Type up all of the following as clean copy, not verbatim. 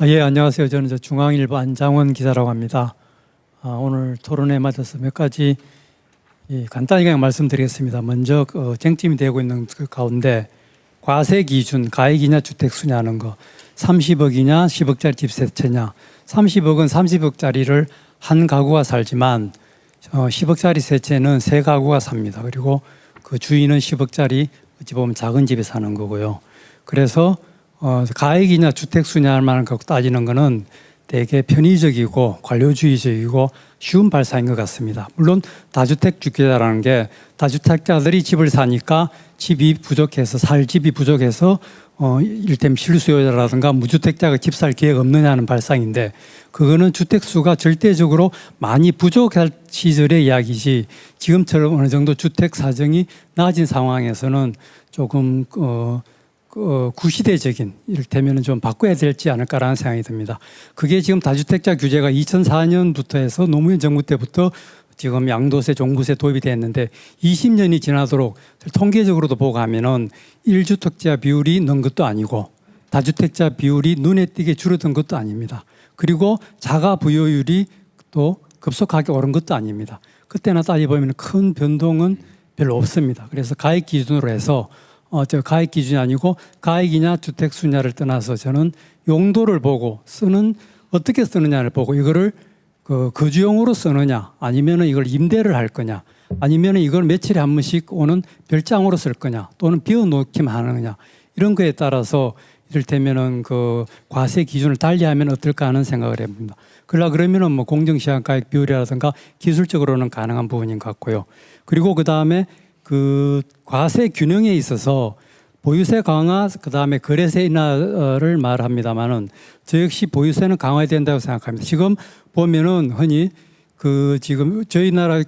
예, 안녕하세요. 저는 중앙일보 안장원 기자라고 합니다. 오늘 토론회 맞아서 몇 가지 간단히 그냥 말씀드리겠습니다. 먼저 쟁점이 되고 있는 그 가운데 과세 기준, 가액이냐 주택수냐 하는 거, 30억이냐 10억짜리 집 세 채냐. 30억은 30억짜리를 한 가구가 살지만 10억짜리 세 채는 세 가구가 삽니다. 그리고 그 주인은 10억짜리 어찌 보면 작은 집에 사는 거고요. 그래서 가액이냐 주택수냐만 갖고 따지는 거는 되게 편의적이고 관료주의적이고 쉬운 발상인 것 같습니다. 물론 다주택 주택자라는 게 다주택자들이 집을 사니까 집이 부족해서 살 집이 부족해서 이를테면 실수요자라든가 무주택자가 집 살 계획 없느냐는 발상인데, 그거는 주택수가 절대적으로 많이 부족할 시절의 이야기지 지금처럼 어느 정도 주택 사정이 나아진 상황에서는 조금 구시대적인, 이를테면 좀 바꿔야 되지 않을까라는 생각이 듭니다. 그게 지금 다주택자 규제가 2004년부터 해서 노무현 정부 때부터 지금 양도세, 종부세 도입이 됐는데 20년이 지나도록 통계적으로도 보고 하면은 1주택자 비율이 는 것도 아니고 다주택자 비율이 눈에 띄게 줄어든 것도 아닙니다. 그리고 자가 부여율이 또 급속하게 오른 것도 아닙니다. 그때나 따져보면 큰 변동은 별로 없습니다. 그래서 가액 기준으로 해서 가액 기준이 아니고 가액이냐 주택수냐를 떠나서 저는 용도를 보고 어떻게 쓰느냐를 보고 이거를 거주용으로 쓰느냐, 아니면 이걸 임대를 할 거냐, 아니면 이걸 며칠에 한 번씩 오는 별장으로 쓸 거냐, 또는 비워놓기만 하느냐, 이런 거에 따라서 이를테면은 그 과세 기준을 달리하면 어떨까 하는 생각을 해봅니다. 그러면은 뭐 공정시장가액 비율이라든가 기술적으로는 가능한 부분인 것 같고요. 그리고 그 다음에 그 과세 균형에 있어서 보유세 강화, 그 다음에 거래세 인하를 말합니다만은 저 역시 보유세는 강화해야 된다고 생각합니다. 지금 보면은 흔히 지금 저희 나라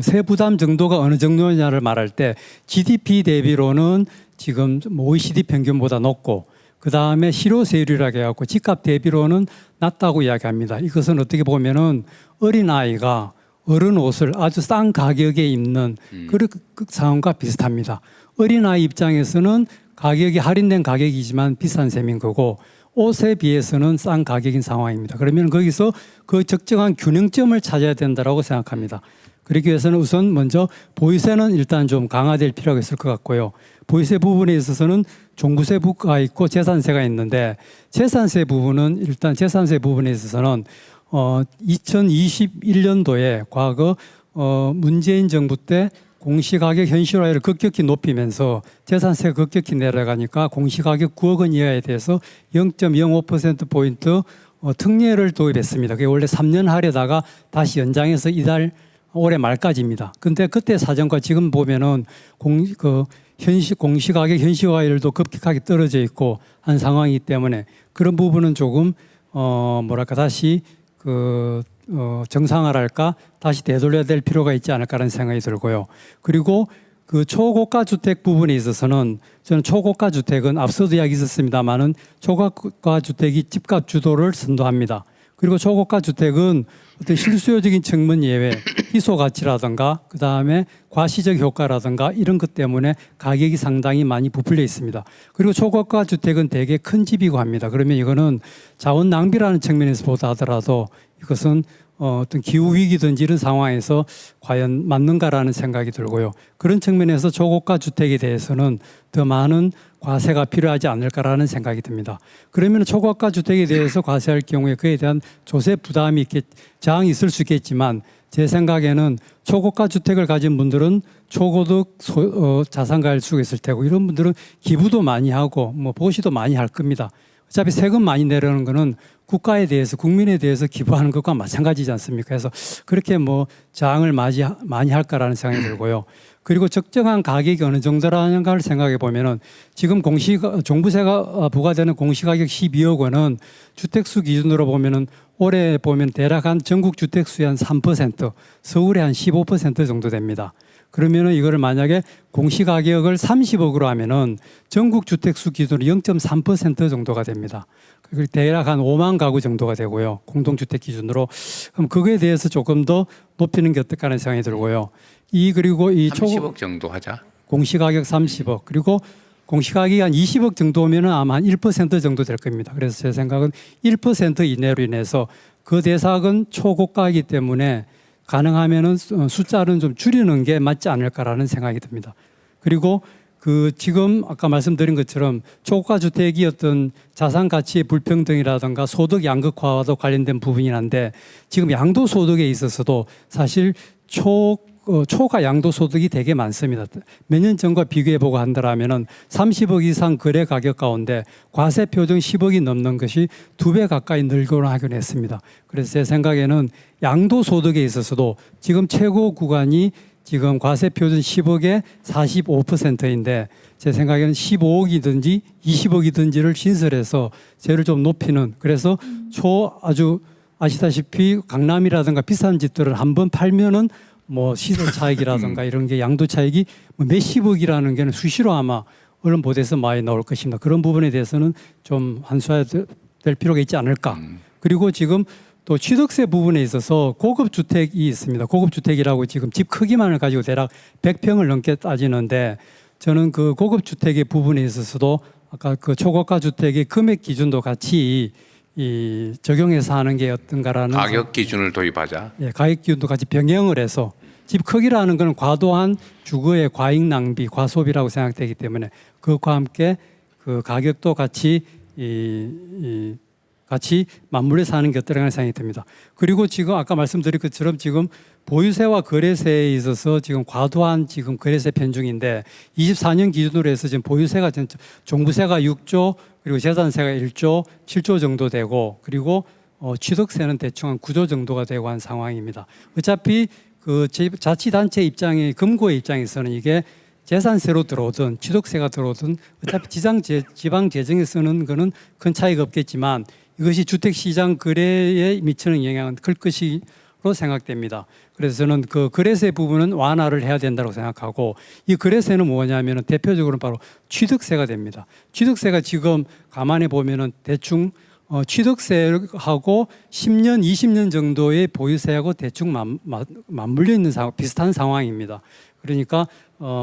세부담 정도가 어느 정도냐를 말할 때 GDP 대비로는 지금 OECD 평균보다 높고, 그 다음에 실효세율이라고 해갖고 집값 대비로는 낮다고 이야기합니다. 이것은 어떻게 보면은 어린 아이가 어른 옷을 아주 싼 가격에 입는 그런 상황과 비슷합니다. 어린아이 입장에서는 가격이 할인된 가격이지만 비싼 셈인 거고, 옷에 비해서는 싼 가격인 상황입니다. 그러면 거기서 그 적정한 균형점을 찾아야 된다고 생각합니다. 그러기 위해서는 우선 먼저 보유세는 일단 좀 강화될 필요가 있을 것 같고요. 보유세 부분에 있어서는 종부세가 있고 재산세가 있는데, 재산세 부분은 일단 재산세 부분에 있어서는 2021년도에 과거 문재인 정부 때 공시가격 현실화율을 급격히 높이면서 재산세가 급격히 내려가니까 공시가격 9억 원 이하에 대해서 0.05%포인트 특례를 도입했습니다. 그게 원래 3년 하려다가 다시 연장해서 올해 말까지입니다. 근데 그때 사정과 지금 보면은 공시가격 현실화율도 급격하게 떨어져 있고 한 상황이기 때문에 그런 부분은 조금 다시 정상화랄까 다시 되돌려야 될 필요가 있지 않을까라는 생각이 들고요. 그리고 그 초고가 주택 부분에 있어서는 저는 초고가 주택은 앞서도 이야기 있었습니다만은 초고가 주택이 집값 주도를 선도합니다. 그리고 초고가 주택은 어떤 실수요적인 측면 예외, 희소 가치라든가 그 다음에 과시적 효과라든가 이런 것 때문에 가격이 상당히 많이 부풀려 있습니다. 그리고 초고가 주택은 되게 큰 집이고 합니다. 그러면 이거는 자원 낭비라는 측면에서 보다 하더라도 이것은 어떤 기후 위기든지 이런 상황에서 과연 맞는가라는 생각이 들고요. 그런 측면에서 초고가 주택에 대해서는 더 많은 과세가 필요하지 않을까라는 생각이 듭니다. 그러면 초고가 주택에 대해서 과세할 경우에 그에 대한 조세 부담이 저항이 있을 수 있겠지만, 제 생각에는 초고가 주택을 가진 분들은 초고득 자산가일 수가 있을 테고, 이런 분들은 기부도 많이 하고 보시도 많이 할 겁니다. 어차피 세금 많이 내려는 거는 국가에 대해서, 국민에 대해서 기부하는 것과 마찬가지지 않습니까? 그래서 그렇게 저항을 많이 할까라는 생각이 들고요. 그리고 적정한 가격이 어느 정도라는가를 생각해 보면은 지금 종부세가 부과되는 공시가격 12억 원은 주택수 기준으로 보면은 올해 보면 대략 한 전국 주택수의 한 3%, 서울의 한 15% 정도 됩니다. 그러면은 이거를 만약에 공시가격을 30억으로 하면은 전국 주택수 기준으로 0.3% 정도가 됩니다. 그리고 대략 한 5만 가구 정도가 되고요. 공동주택 기준으로. 그럼 그거에 대해서 조금 더 높이는 게 어떨까 하는 생각이 들고요. 그리고 30억 정도 하자. 공시가격 30억. 그리고 공시가격이 한 20억 정도면은 아마 한 1% 정도 될 겁니다. 그래서 제 생각은 1% 이내로 인해서 그 대상은 초고가이기 때문에 가능하면은 숫자는 좀 줄이는 게 맞지 않을까라는 생각이 듭니다. 그리고 그 지금 아까 말씀드린 것처럼 초고가 주택이 어떤 자산 가치의 불평등이라든가 소득 양극화와도 관련된 부분이 한데 지금 양도소득에 있어서도 사실 초과 양도소득이 되게 많습니다. 몇 년 전과 비교해 보고 한다면은 30억 이상 거래 가격 가운데 과세 표준 10억이 넘는 것이 2배 가까이 늘고는 하긴 했습니다. 그래서 제 생각에는 양도소득에 있어서도 지금 최고 구간이 지금 과세 표준 10억에 45%인데 제 생각에는 15억이든지 20억이든지를 신설해서 세를 좀 높이는 그래서 아주 아시다시피 강남이라든가 비싼 집들을 한번 팔면은 뭐 시세 차익이라든가 이런 게 양도 차익이 뭐 몇십억이라는 게 수시로 아마 언론 보도에서 많이 나올 것입니다. 그런 부분에 대해서는 좀 환수될 필요가 있지 않을까. 그리고 지금 또 취득세 부분에 있어서 고급 주택이 있습니다. 고급 주택이라고 지금 집 크기만을 가지고 대략 100평을 넘게 따지는데 저는 그 고급 주택의 부분에 있어서도 아까 그 초고가 주택의 금액 기준도 같이 적용해서 하는 게 어떤가라는 가격 기준을 도입하자. 예, 가격 기준도 같이 병행을 해서 집 크기라는 것은 과도한 주거의 과잉 낭비, 과소비라고 생각되기 때문에 그것과 함께 그 가격도 같이 같이 맞물려서 하는 게 어떠라는 생각이 듭니다. 그리고 지금 아까 말씀드린 것처럼 지금 보유세와 거래세에 있어서 지금 과도한 지금 거래세 편중인데 24년 기준으로 해서 지금 보유세가 종부세가 6조 그리고 재산세가 1조 7조 정도 되고 그리고 취득세는 대충 한 9조 정도가 되고 한 상황입니다. 어차피 그 자치단체 입장에 금고의 입장에서는 이게 재산세로 들어오든 취득세가 들어오든 어차피 지방 재정에 쓰는 거는 큰 차이가 없겠지만 이것이 주택시장 거래에 미치는 영향은 클 것으로 생각됩니다. 그래서 저는 그 거래세 부분은 완화를 해야 된다고 생각하고 이 거래세는 뭐냐면 대표적으로 바로 취득세가 됩니다. 취득세가 지금 가만히 보면은 대충 취득세하고 10년, 20년 정도의 보유세하고 대충 맞물려 있는 비슷한 상황입니다. 그러니까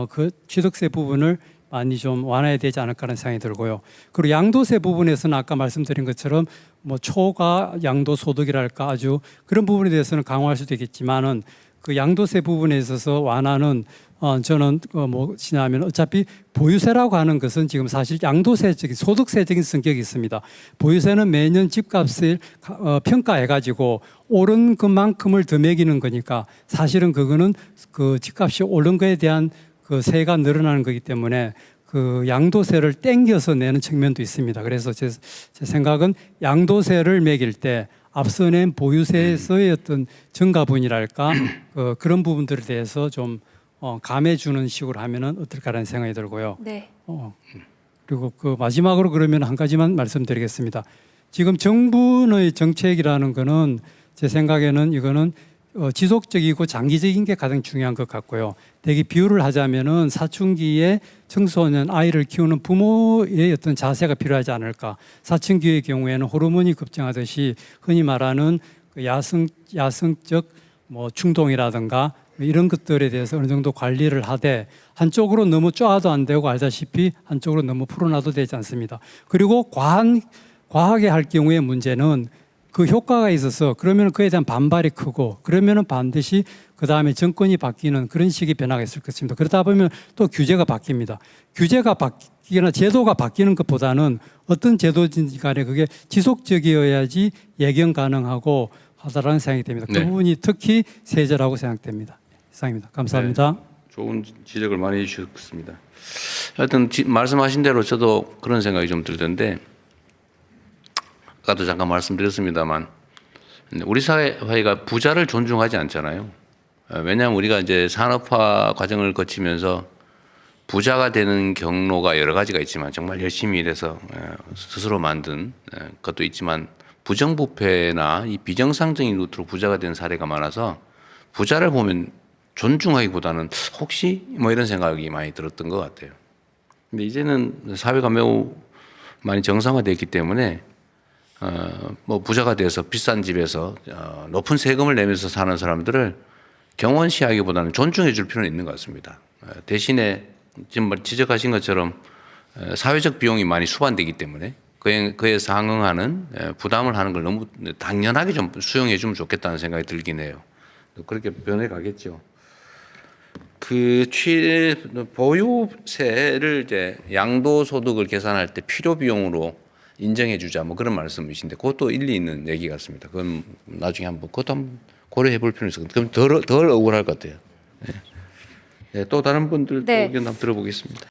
그 취득세 부분을 많이 좀 완화해야 되지 않을까라는 생각이 들고요. 그리고 양도세 부분에서는 아까 말씀드린 것처럼 뭐 초과 양도소득이랄까 아주 그런 부분에 대해서는 강화할 수도 있겠지만은 그 양도세 부분에 있어서 완화는 저는 뭐냐면 어차피 보유세라고 하는 것은 지금 사실 양도세적인 소득세적인 성격이 있습니다. 보유세는 매년 집값을 평가해가지고 오른 그만큼을 더 매기는 거니까 사실은 그거는 그 집값이 오른 거에 대한 그 세가 늘어나는 거기 때문에 그 양도세를 땡겨서 내는 측면도 있습니다. 그래서 제 생각은 양도세를 매길 때 앞서 낸 보유세에서의 어떤 증가분이랄까 그런 부분들에 대해서 좀 감해주는 식으로 하면은 어떨까라는 생각이 들고요. 네. 그리고 그 마지막으로 그러면 한 가지만 말씀드리겠습니다. 지금 정부의 정책이라는 거는 제 생각에는 이거는 지속적이고 장기적인 게 가장 중요한 것 같고요. 대개 비유를 하자면은 사춘기에 청소년 아이를 키우는 부모의 어떤 자세가 필요하지 않을까. 사춘기의 경우에는 호르몬이 급증하듯이 흔히 말하는 그 야성적 뭐 충동이라든가 이런 것들에 대해서 어느 정도 관리를 하되 한쪽으로 너무 쪼아도 안 되고 알다시피 한쪽으로 너무 풀어놔도 되지 않습니다. 그리고 과하게 할 경우의 문제는 그 효과가 있어서 그러면 그에 대한 반발이 크고 그러면은 반드시 그 다음에 정권이 바뀌는 그런 식의 변화가 있을 것입니다. 그러다 보면 또 규제가 바뀝니다. 규제가 바뀌거나 제도가 바뀌는 것보다는 어떤 제도든지 간에 그게 지속적이어야지 예견 가능하고 하다라는 생각이 됩니다. 그 부분이 특히 세제라고 생각됩니다. 이상입니다. 감사합니다. 네, 좋은 지적을 많이 해주셨습니다. 하여튼 말씀하신 대로 저도 그런 생각이 좀 들던데 아까도 잠깐 말씀드렸습니다만 우리 사회가 부자를 존중하지 않잖아요. 왜냐하면 우리가 이제 산업화 과정을 거치면서 부자가 되는 경로가 여러 가지가 있지만 정말 열심히 일해서 스스로 만든 것도 있지만 부정부패나 이 비정상적인 루트로 부자가 된 사례가 많아서 부자를 보면 존중하기보다는 혹시 뭐 이런 생각이 많이 들었던 것 같아요. 근데 이제는 사회가 매우 많이 정상화되어 있기 때문에 뭐 부자가 돼서 비싼 집에서 높은 세금을 내면서 사는 사람들을 경원시하기보다는 존중해 줄 필요는 있는 것 같습니다. 대신에 지금 지적하신 것처럼 사회적 비용이 많이 수반되기 때문에 그에 상응하는 부담을 하는 걸 너무 당연하게 좀 수용해 주면 좋겠다는 생각이 들긴 해요. 그렇게 변해 가겠죠. 그 보유세를 이제 양도소득을 계산할 때 필요 비용으로 인정해 주자 뭐 그런 말씀이신데 그것도 일리 있는 얘기 같습니다. 그건 나중에 한번 그것도 한번 고려해 볼 필요는 있어요. 그럼 덜 억울할 것 같아요. 네. 네, 또 다른 분들 네. 의견 한번 들어보겠습니다.